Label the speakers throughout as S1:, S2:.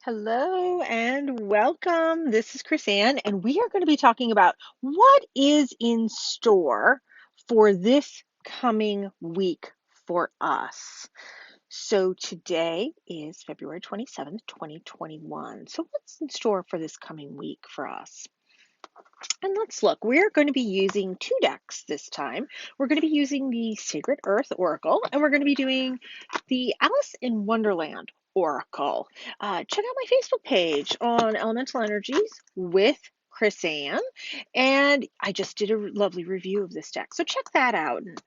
S1: Hello and welcome. This is Chris Ann, and we are going to be talking about what is in store for this coming week for us. So today is February 27th, 2021. So what's in store for this coming week for us? And let's look. We're going to be using two decks this time. We're going to be using the Sacred Earth Oracle, and we're going to be doing the Alice in Wonderland Oracle. Check out my Facebook page on Elemental Energies with Chris Ann, and I just did a lovely review of this deck. So check that out. And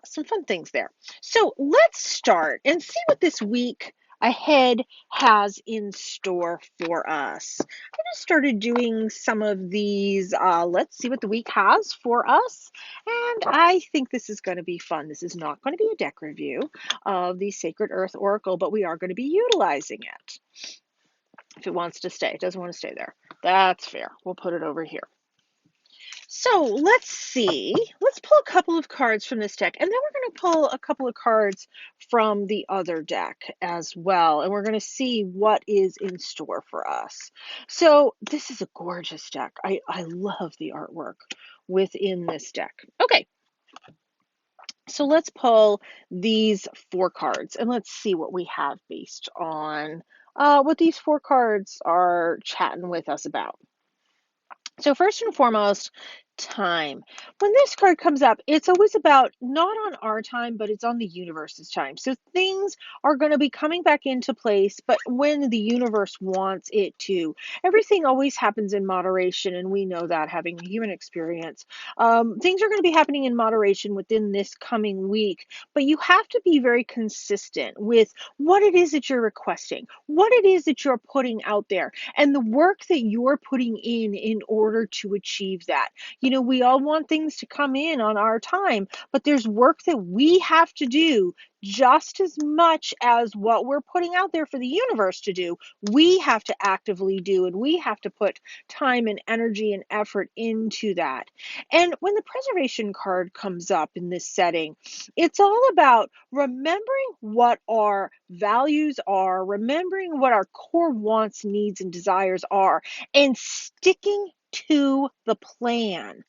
S1: some fun things there. So let's start and see what this week ahead has in store for us. I just started doing some of these. Let's see what the week has for us. And I think this is going to be fun. This is not going to be a deck review of the Sacred Earth Oracle, but we are going to be utilizing it. If it wants to stay, it doesn't want to stay there. That's fair. We'll put it over here. So let's see. Let's pull a couple of cards from this deck, and then we're going to pull a couple of cards from the other deck as well, and we're going to see what is in store for us. So this is a gorgeous deck. I love the artwork within this deck. Okay, so let's pull these four cards, and let's see what we have based on what these four cards are chatting with us about. So first and foremost, time. When this card comes up, it's always about not on our time, but it's on the universe's time. So things are going to be coming back into place, but when the universe wants it to. Everything always happens in moderation, and we know that having a human experience. Things are going to be happening in moderation within this coming week, but you have to be very consistent with what it is that you're requesting, what it is that you're putting out there, and the work that you're putting in order to achieve that. You know, we all want things to come in on our time, but there's work that we have to do just as much as what we're putting out there for the universe to do. We have to actively do, and we have to put time and energy and effort into that. And when the preservation card comes up in this setting, it's all about remembering what our values are, remembering what our core wants, needs, and desires are, and sticking to the plan.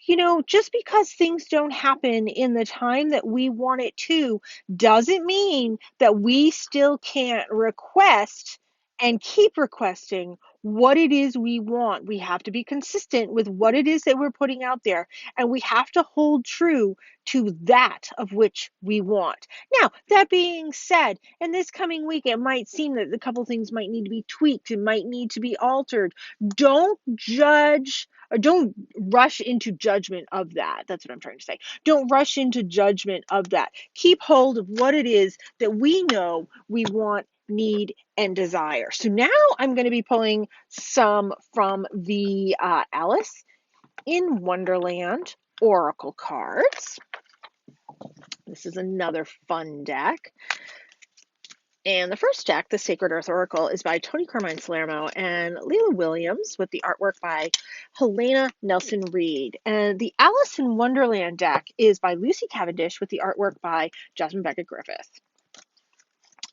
S1: You know, just because things don't happen in the time that we want it to doesn't mean that we still can't request and keep requesting what it is we want. We have to be consistent with what it is that we're putting out there, and we have to hold true to that of which we want. Now, that being said, in this coming week, it might seem that a couple things might need to be tweaked, it might need to be altered. Don't judge or don't rush into judgment of that. That's what I'm trying to say. Don't rush into judgment of that. Keep hold of what it is that we know we want, need, and desire. So now I'm going to be pulling some from the Alice in Wonderland Oracle cards. This is another fun deck. And the first deck, the Sacred Earth Oracle, is by Tony Carmine Salerno and Leila Williams, with the artwork by Helena Nelson Reed. And the Alice in Wonderland deck is by Lucy Cavendish, with the artwork by Jasmine Beckett Griffith.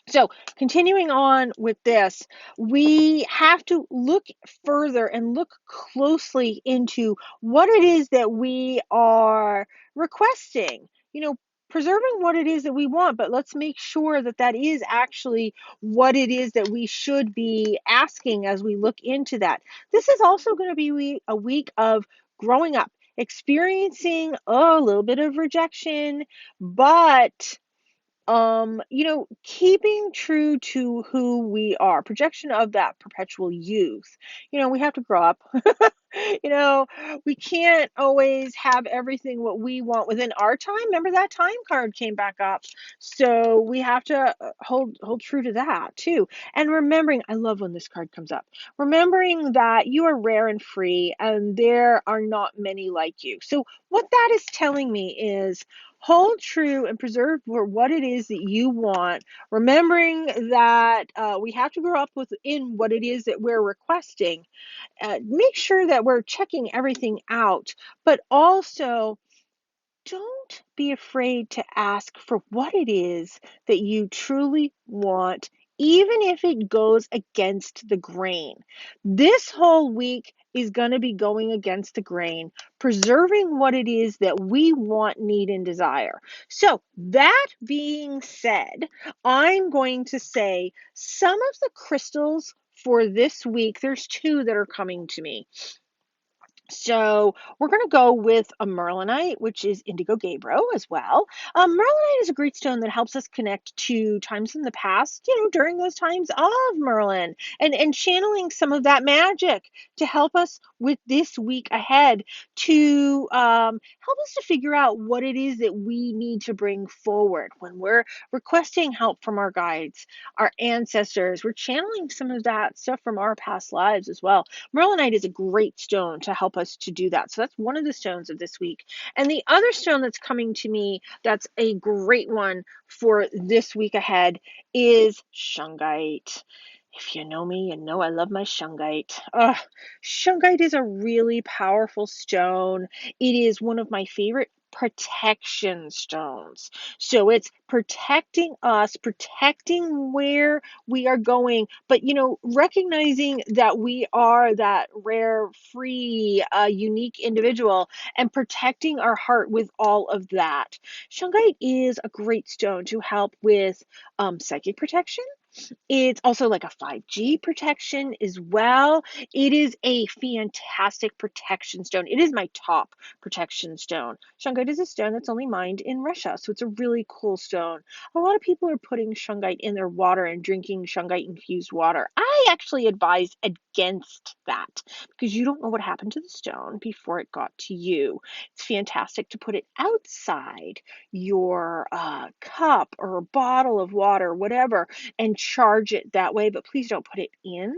S1: So continuing on with this, we have to look further and look closely into what it is that we are requesting. You know, preserving what it is that we want, but let's make sure that that is actually what it is that we should be asking as we look into that. This is also going to be a week of growing up, experiencing a little bit of rejection, but you know, keeping true to who we are, projection of that perpetual youth. You know, we have to grow up. You know, we can't always have everything what we want within our time. Remember that time card came back up. So we have to hold true to that too. And remembering, I love when this card comes up. Remembering that you are rare and free and there are not many like you. So what that is telling me is hold true and preserve for what it is that you want, remembering that we have to grow up within what it is that we're requesting. Make sure that we're checking everything out, but also don't be afraid to ask for what it is that you truly want even if it goes against the grain. This whole week is going to be going against the grain, preserving what it is that we want, need, and desire. So, that being said, I'm going to say some of the crystals for this week, there's two that are coming to me. So we're going to go with a merlinite, which is indigo gabbro as well. Merlinite is a great stone that helps us connect to times in the past, during those times of Merlin, and channeling some of that magic to help us with this week ahead to help us to figure out what it is that we need to bring forward when we're requesting help from our guides, our ancestors. We're channeling some of that stuff from our past lives as well. Merlinite is a great stone to help us to do that. So that's one of the stones of this week. And the other stone that's coming to me that's a great one for this week ahead is shungite. If you know me, you know I love my shungite. Shungite is a really powerful stone. It is one of my favorite protection stones. So it's protecting us, protecting where we are going, but recognizing that we are that rare, free, unique individual and protecting our heart with all of that. Shungite is a great stone to help with psychic protection. It's also like a 5G protection as well. It is a fantastic protection stone. It is my top protection stone. Shungite is a stone that's only mined in Russia, so it's a really cool stone. A lot of people are putting shungite in their water and drinking shungite infused water. I actually advise against that because you don't know what happened to the stone before it got to you. It's fantastic to put it outside your cup or bottle of water, whatever, and charge it that way, but please don't put it in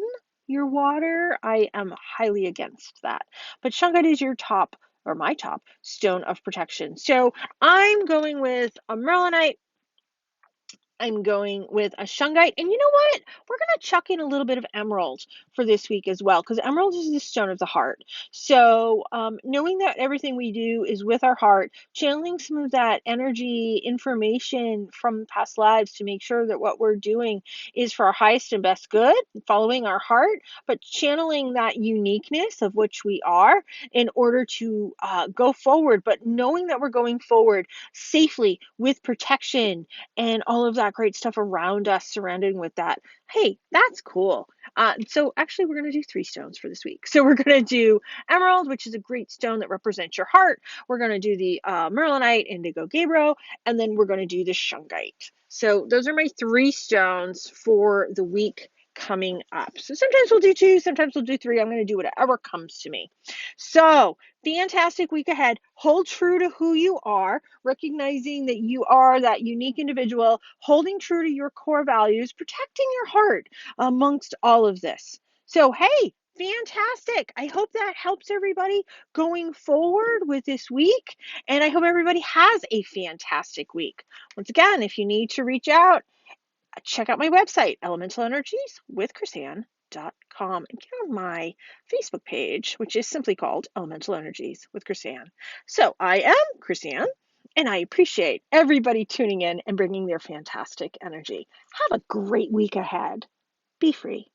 S1: your water. I am highly against that. But shungite is your top, or my top, stone of protection. So I'm going with a merlinite. I'm going with a shungite. And you know what? We're going to chuck in a little bit of emerald for this week as well, because emerald is the stone of the heart. So knowing that everything we do is with our heart, channeling some of that energy information from past lives to make sure that what we're doing is for our highest and best good, following our heart, but channeling that uniqueness of which we are in order to go forward, but knowing that we're going forward safely with protection and all of that great stuff around us surrounding with that. Hey, that's cool. So actually we're going to do three stones for this week. So we're going to do emerald, which is a great stone that represents your heart. We're going to do the merlinite, indigo gabbro, and then we're going to do the shungite. So those are my three stones for the week coming up. So sometimes we'll do two, sometimes we'll do three. I'm going to do whatever comes to me. So fantastic week ahead. Hold true to who you are, recognizing that you are that unique individual, holding true to your core values, protecting your heart amongst all of this. So, hey, fantastic. I hope that helps everybody going forward with this week. And I hope everybody has a fantastic week. Once again, if you need to reach out, check out my website, elementalenergieswithchrisanne.com, and get on my Facebook page, which is simply called Elemental Energies with Chrisanne. So I am Chrisanne, and I appreciate everybody tuning in and bringing their fantastic energy. Have a great week ahead. Be free.